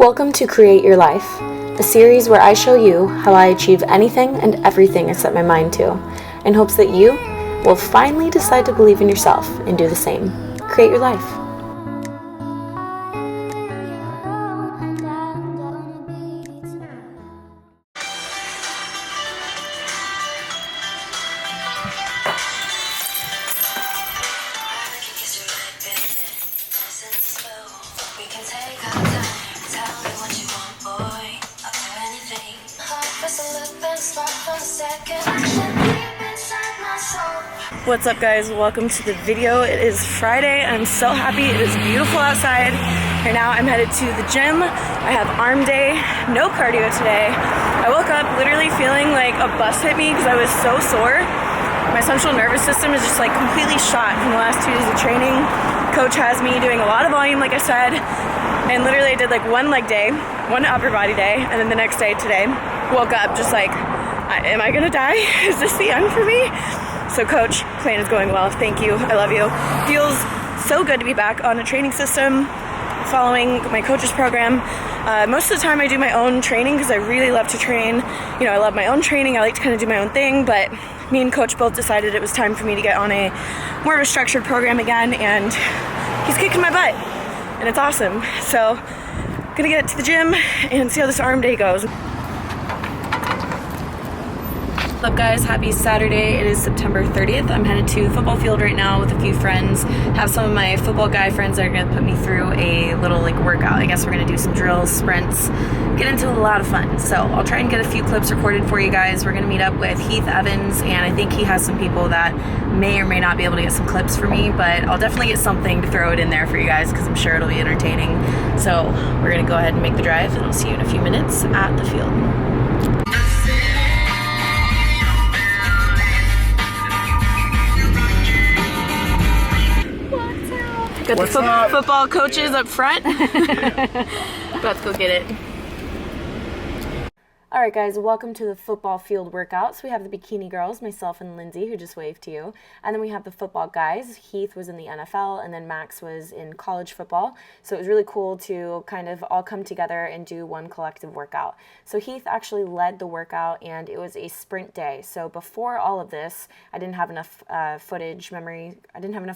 Welcome to Create Your Life, a series where I show you how I achieve anything and everything I set my mind to, in hopes that you will finally decide to believe in yourself and do the same. Create your life. What's up, guys? Welcome to the video. It is Friday. I'm so happy. It is beautiful outside. Right now I'm headed to the gym. I have arm day, no cardio today. I woke up literally feeling like a bus hit me because I was so sore. My central nervous system is just like completely shot from the last 2 days of training. Coach has me doing a lot of volume, like I said, and literally I did like one leg day, one upper body day, and then the next day today, woke up just like, am I gonna die? Is this the end for me? So coach, plan is going well. Thank you. I love you. Feels so good to be back on a training system, following my coach's program. Most of the time I do my own training because I really love to train. You know, I love my own training. I like to kind of do my own thing, but me and coach both decided it was time for me to get on a more of a structured program again, and he's kicking my butt and it's awesome. So gonna get to the gym and see how this arm day goes. What's up, guys? Happy Saturday. It is September 30th. I'm headed to the football field right now with a few friends. Have some of my football guy friends that are going to put me through a little workout. I guess we're going to do some drills, sprints, get into a lot of fun. So I'll try and get a few clips recorded for you guys. We're going to meet up with Heath Evans, and I think he has some people that may or may not be able to get some clips for me, but I'll definitely get something to throw it in there for you guys because I'm sure it'll be entertaining. So we're going to go ahead and make the drive, and I'll see you in a few minutes at the field. Got the football coaches up front. About to go get it. Alright, guys, welcome to the football field workout. So we have the bikini girls, myself and Lindsey, who just waved to you. And then we have the football guys. Heath was in the NFL, and then Max was in college football. So it was really cool to kind of all come together and do one collective workout. So Heath actually led the workout, and it was a sprint day. So before all of this, I didn't have enough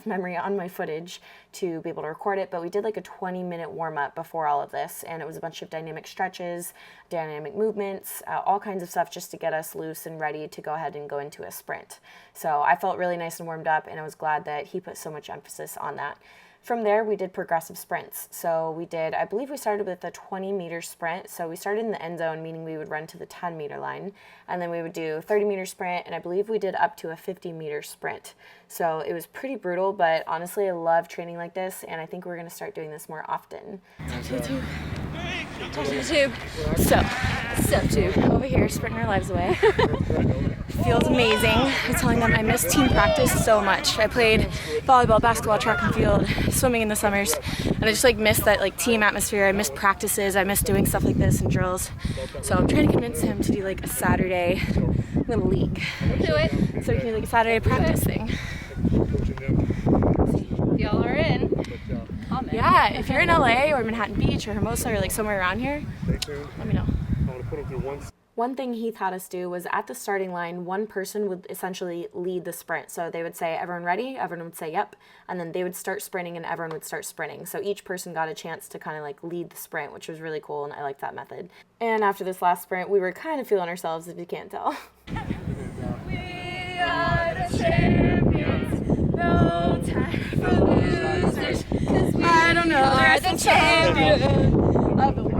memory on my footage to be able to record it, but we did like a 20-minute warm-up before all of this, and it was a bunch of dynamic stretches, dynamic movements, all kinds of stuff just to get us loose and ready to go ahead and go into a sprint. So I felt really nice and warmed up, and I was glad that he put so much emphasis on that. From there, we did progressive sprints. So we did, I believe we started with a 20-meter sprint. So we started in the end zone, meaning we would run to the 10-meter line. And then we would do a 30-meter sprint, and I believe we did up to a 50-meter sprint. So it was pretty brutal, but honestly, I love training like this, and I think we're going to start doing this more often. Talk to the tube. Talk to the tube. So tube. Over here, sprinting our lives away. Feels amazing. I was telling them I miss team practice so much. I played volleyball, basketball, track and field, swimming in the summers, and I just miss that team atmosphere. I miss practices. I miss doing stuff like this and drills. So I'm trying to convince him to do a Saturday little league. Do it. So we can do a Saturday practice thing. Y'all are in. Yeah, if you're in LA or Manhattan Beach or Hermosa or somewhere around here, let me know. One thing Heath had us do was at the starting line, one person would essentially lead the sprint. So they would say, everyone ready? Everyone would say, yep. And then they would start sprinting and everyone would start sprinting. So each person got a chance to kind of lead the sprint, which was really cool, and I liked that method. And after this last sprint, we were kind of feeling ourselves, if you can't tell. We are the champions, no time for losers, 'cause we I don't know, are the champions of the world.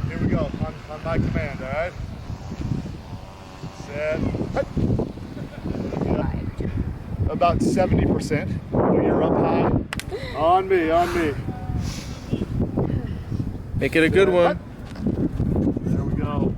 Here we go, on my command, all right? Set. About 70%. When you're up high. On me. Make it a good one. There we go.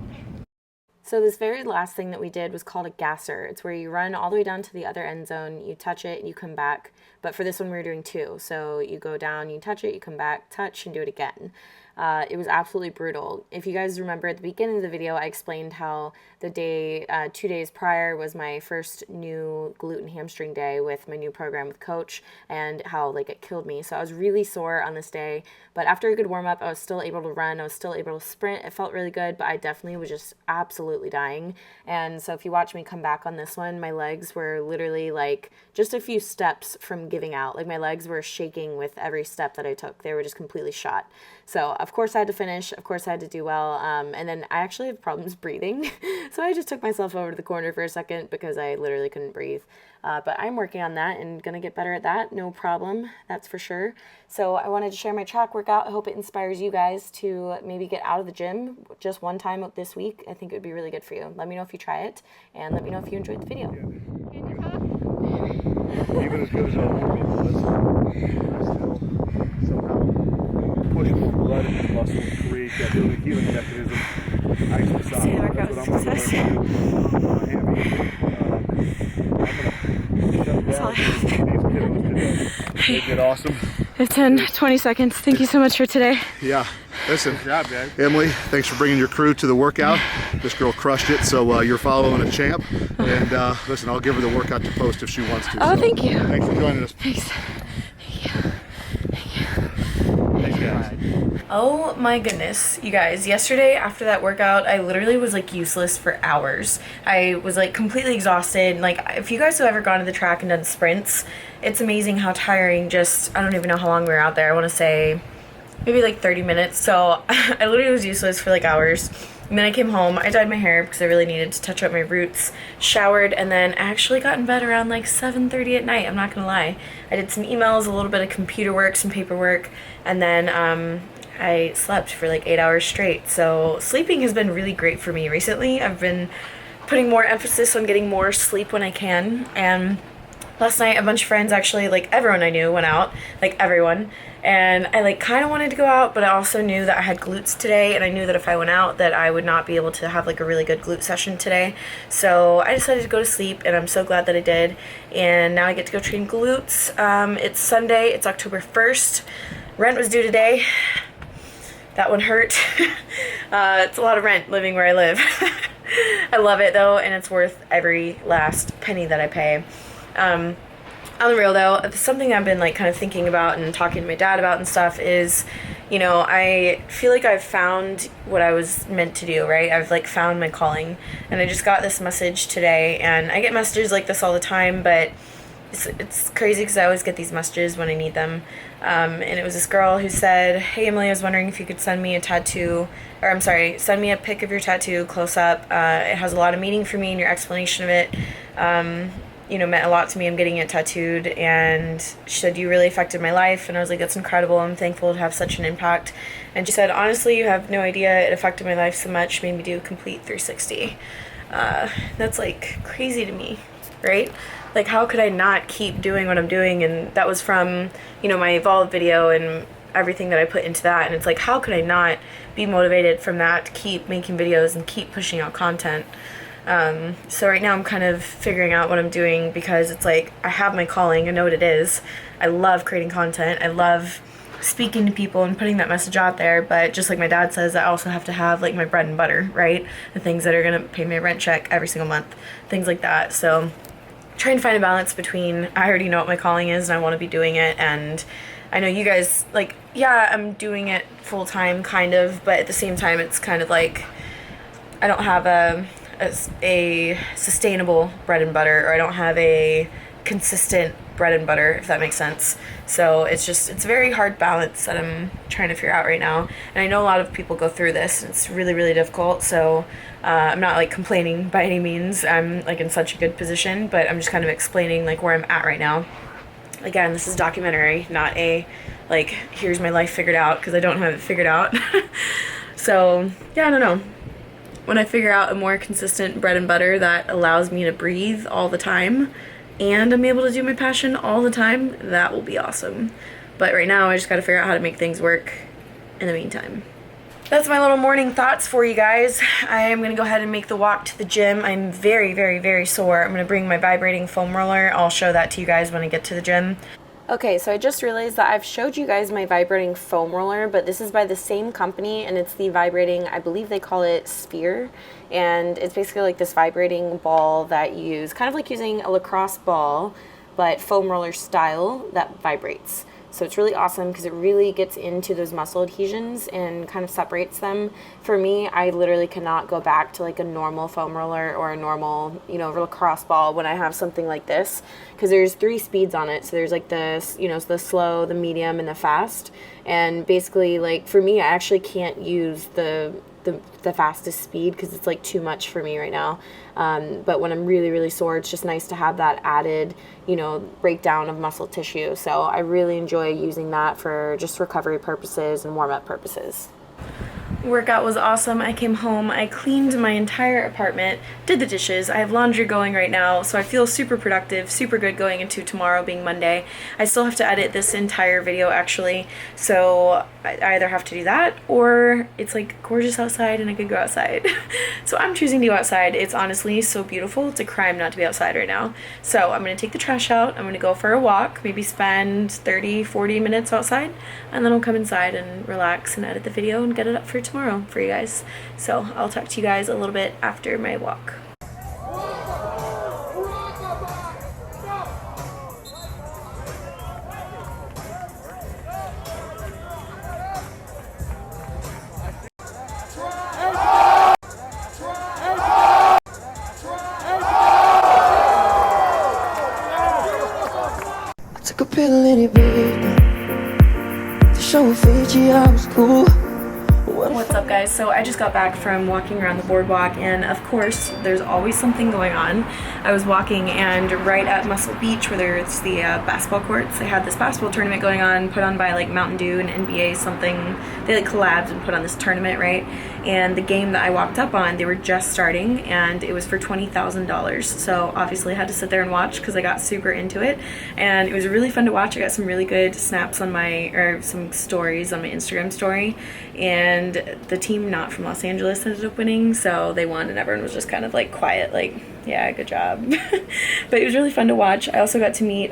So this very last thing that we did was called a gasser. It's where you run all the way down to the other end zone, you touch it, and you come back. But for this one, we were doing two. So you go down, you touch it, you come back, touch, and do it again. It was absolutely brutal. If you guys remember at the beginning of the video, I explained how the day, 2 days prior was my first new glute and hamstring day with my new program with coach, and how like it killed me. So I was really sore on this day, but after a good warm up, I was still able to run. I was still able to sprint. It felt really good, but I definitely was just absolutely dying. And so if you watch me come back on this one, my legs were literally like just a few steps from giving out. Like my legs were shaking with every step that I took. They were just completely shot. So of course I had to finish. Of course I had to do well. And then I actually have problems breathing. So I just took myself over to the corner for a second because I literally couldn't breathe. But I'm working on that and gonna get better at that. No problem, that's for sure. So I wanted to share my track workout. I hope it inspires you guys to maybe get out of the gym just one time this week. I think it would be really good for you. Let me know if you try it, and let me know if you enjoyed the video. Even as good as our warm-up was, I still somehow push more blood into the muscle and create that little healing mechanism. I actually saw it. That's what I'm going to do. I'm going to shut down these kiddos today. They did awesome. It's in 20 seconds. Thank you so much for today. Yeah. Listen, Emily, thanks for bringing your crew to the workout. This girl crushed it, so you're following a champ. And listen, I'll give her the workout to post if she wants to. Oh, so thank you. Thanks for joining us. Thanks. Thank you. Thank you. Thanks, guys. Oh my goodness, you guys, yesterday after that workout, I literally was like useless for hours. I was like completely exhausted. Like if you guys have ever gone to the track and done sprints, it's amazing how tiring just, I don't even know how long we were out there. I want to say maybe like 30 minutes. So I literally was useless for like hours. And then I came home, I dyed my hair because I really needed to touch up my roots, showered, and then I actually got in bed around like 7:30 at night, I'm not gonna lie. I did some emails, a little bit of computer work, some paperwork, and then I slept for like 8 hours straight. So sleeping has been really great for me recently. I've been putting more emphasis on getting more sleep when I can, and last night a bunch of friends, actually like everyone I knew went out, like everyone, and I like kind of wanted to go out, but I also knew that I had glutes today, and I knew that if I went out that I would not be able to have like a really good glute session today. So I decided to go to sleep, and I'm so glad that I did, and now I get to go train glutes. It's Sunday, it's October 1st, rent was due today. That one hurt. It's a lot of rent living where I live. I love it though, and it's worth every last penny that I pay. On the real though, something I've been like kind of thinking about and talking to my dad about and stuff is, you know, I feel like I've found what I was meant to do, right? I've like found my calling, and I just got this message today, and I get messages like this all the time, but it's crazy because I always get these messages when I need them. And it was this girl who said, "Hey Emily, I was wondering if you could send me a tattoo, or I'm sorry, send me a pic of your tattoo close up. It has a lot of meaning for me, and your explanation of it, you know, meant a lot to me. I'm getting it tattooed." And she said, "You really affected my life." And I was like, "That's incredible. I'm thankful to have such an impact." And she said, "Honestly, you have no idea. It affected my life so much, made me do a complete 360. That's like crazy to me, right? Like, how could I not keep doing what I'm doing? And that was from, you know, my Evolve video and everything that I put into that. And it's like, how could I not be motivated from that to keep making videos and keep pushing out content? So right now I'm kind of figuring out what I'm doing, because it's like, I have my calling, I know what it is. I love creating content. I love speaking to people and putting that message out there, but just like my dad says, I also have to have like my bread and butter, right? The things that are gonna pay my rent check every single month, things like that. So trying to find a balance between, I already know what my calling is and I want to be doing it, and I know you guys, like, yeah, I'm doing it full time kind of, but at the same time it's kind of like I don't have a sustainable bread and butter, or I don't have a consistent bread and butter, if that makes sense. So it's a very hard balance that I'm trying to figure out right now, and I know a lot of people go through this, and it's really, really difficult. So I'm not like complaining by any means. I'm like in such a good position, but I'm just kind of explaining like where I'm at right now. Again, this is documentary, not a like here's my life figured out, because I don't have it figured out. So yeah, I don't know. When I figure out a more consistent bread and butter that allows me to breathe all the time, and I'm able to do my passion all the time, that will be awesome. But right now I just gotta figure out how to make things work in the meantime. That's my little morning thoughts for you guys. I am gonna go ahead and make the walk to the gym. I'm very, very, very sore. I'm gonna bring my vibrating foam roller. I'll show that to you guys when I get to the gym. Okay, so I just realized that I've showed you guys my vibrating foam roller, but this is by the same company, and it's the vibrating, I believe they call it Sphere, and it's basically like this vibrating ball that you use, kind of like using a lacrosse ball, but foam roller style that vibrates. So it's really awesome because it really gets into those muscle adhesions and kind of separates them. For me, I literally cannot go back to like a normal foam roller or a normal, lacrosse ball when I have something like this, because there's 3 speeds on it. So there's like this, the slow, the medium, and the fast. And basically, like for me, I actually can't use the fastest speed because it's like too much for me right now. But when I'm really, really sore, it's just nice to have that added, breakdown of muscle tissue. So I really enjoy using that for just recovery purposes and warm-up purposes. Workout was awesome. I came home, I cleaned my entire apartment, did the dishes. I have laundry going right now, so I feel super productive, super good going into tomorrow being Monday. I still have to edit this entire video actually, so I either have to do that or it's like gorgeous outside and I could go outside. So I'm choosing to go outside. It's honestly so beautiful. It's a crime not to be outside right now. So I'm going to take the trash out, I'm going to go for a walk, maybe spend 30-40 minutes outside, and then I'll come inside and relax and edit the video and get it up for tomorrow for you guys. So I'll talk to you guys a little bit after my walk. I took a pill in it, baby, to show Fiji I was cool. What's up guys? So I just got back from walking around the boardwalk, and of course there's always something going on. I was walking and right at Muscle Beach where there's the basketball courts, they had this basketball tournament going on, put on by like Mountain Dew and NBA something. They like collabed and put on this tournament, right? And the game that I walked up on, they were just starting and it was for $20,000. So obviously I had to sit there and watch because I got super into it, and it was really fun to watch. I got some really good snaps on some stories on my Instagram story, and the team not from Los Angeles ended up winning, so they won and everyone was just kind of like quiet, like, yeah, good job. But it was really fun to watch. I also got to meet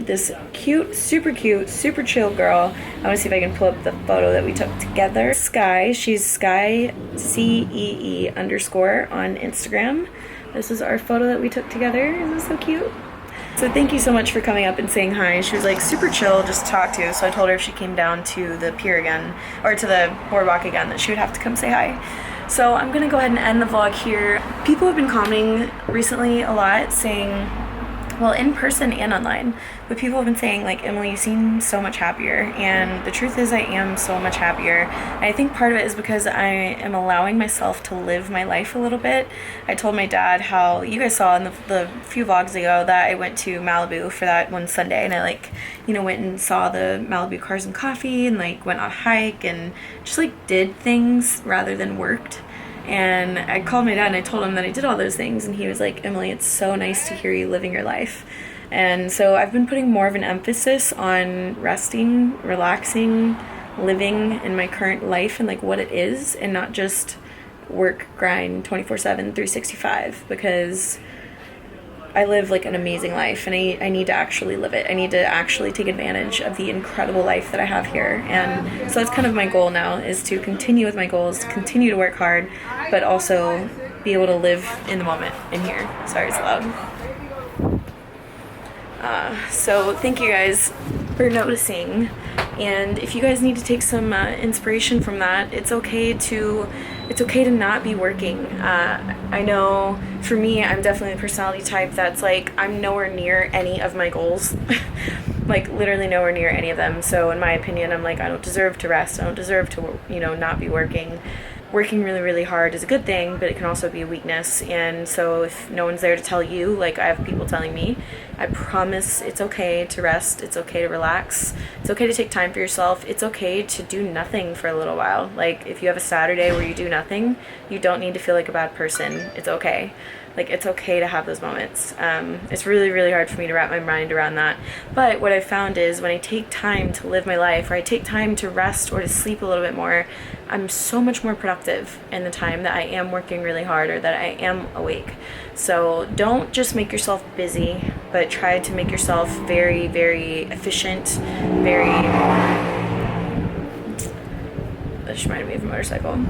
this cute, super chill girl. I want to see if I can pull up the photo that we took together. Sky, she's Sky CEE _ on Instagram. This is our photo that we took together. Isn't this so cute? So thank you so much for coming up and saying hi. She was like super chill just to talk to, so I told her if she came down to the pier again, or to the boardwalk again, that she would have to come say hi. So I'm gonna go ahead and end the vlog here. People have been commenting recently a lot saying, well, in person and online, but people have been saying like, Emily, you seem so much happier, and the truth is I am so much happier. And I think part of it is because I am allowing myself to live my life a little bit. I told my dad how, you guys saw in the few vlogs ago, that I went to Malibu for that one Sunday, and I went and saw the Malibu Cars and Coffee, and like went on a hike and just like did things rather than worked. And I called my dad and I told him that I did all those things, and he was like, Emily, it's so nice to hear you living your life. And so I've been putting more of an emphasis on resting, relaxing, living in my current life and like what it is, and not just work, grind 24/7, 365, because I live like an amazing life, and I need to actually live it. I need to actually take advantage of the incredible life that I have here. And so that's kind of my goal now, is to continue with my goals, continue to work hard, but also be able to live in the moment in here. Sorry, it's loud. So thank you guys for noticing, and if you guys need to take some inspiration from that, it's okay to not be working. I know for me, I'm definitely the personality type that's like, I'm nowhere near any of my goals. Like literally nowhere near any of them. So in my opinion, I'm like, I don't deserve to rest. I don't deserve to, not be working. Working really, really hard is a good thing, but it can also be a weakness. And so if no one's there to tell you, like I have people telling me, I promise it's okay to rest. It's okay to relax. It's okay to take time for yourself. It's okay to do nothing for a little while. Like if you have a Saturday where you do nothing, you don't need to feel like a bad person. It's okay. Like, it's okay to have those moments. It's really, really hard for me to wrap my mind around that. But what I've found is when I take time to live my life, or I take time to rest or to sleep a little bit more, I'm so much more productive in the time that I am working really hard or that I am awake. So don't just make yourself busy. but try to make yourself very, very efficient, very, that just reminded me of a motorcycle.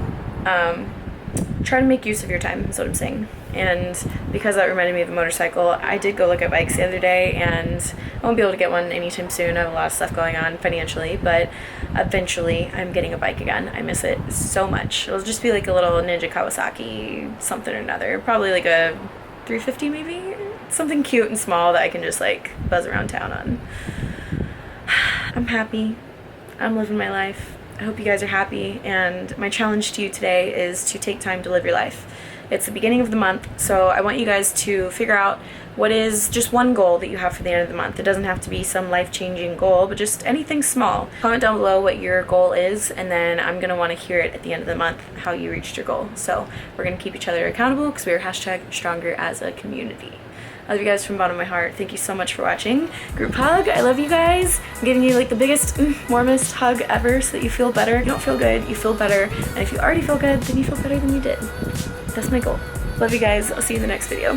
Try to make use of your time, is what I'm saying. And because that reminded me of a motorcycle, I did go look at bikes the other day, and I won't be able to get one anytime soon. I have a lot of stuff going on financially, but eventually I'm getting a bike again. I miss it so much. It'll just be like a little Ninja Kawasaki something or another, probably like a 350 maybe, something cute and small that I can just like buzz around town on. I'm happy. I'm living my life. I hope you guys are happy, and my challenge to you today is to take time to live your life. It's the beginning of the month, so I want you guys to figure out what is just one goal that you have for the end of the month. It doesn't have to be some life-changing goal, but just anything small. Comment down below what your goal is, and then I'm going to want to hear it at the end of the month, how you reached your goal. So we're going to keep each other accountable because we are #stronger-as-a-community. I love you guys from the bottom of my heart. Thank you so much for watching. Group hug. I love you guys. I'm giving you like the biggest, warmest hug ever so that you feel better. You don't feel good, you feel better. And if you already feel good, then you feel better than you did. That's my goal. Love you guys. I'll see you in the next video.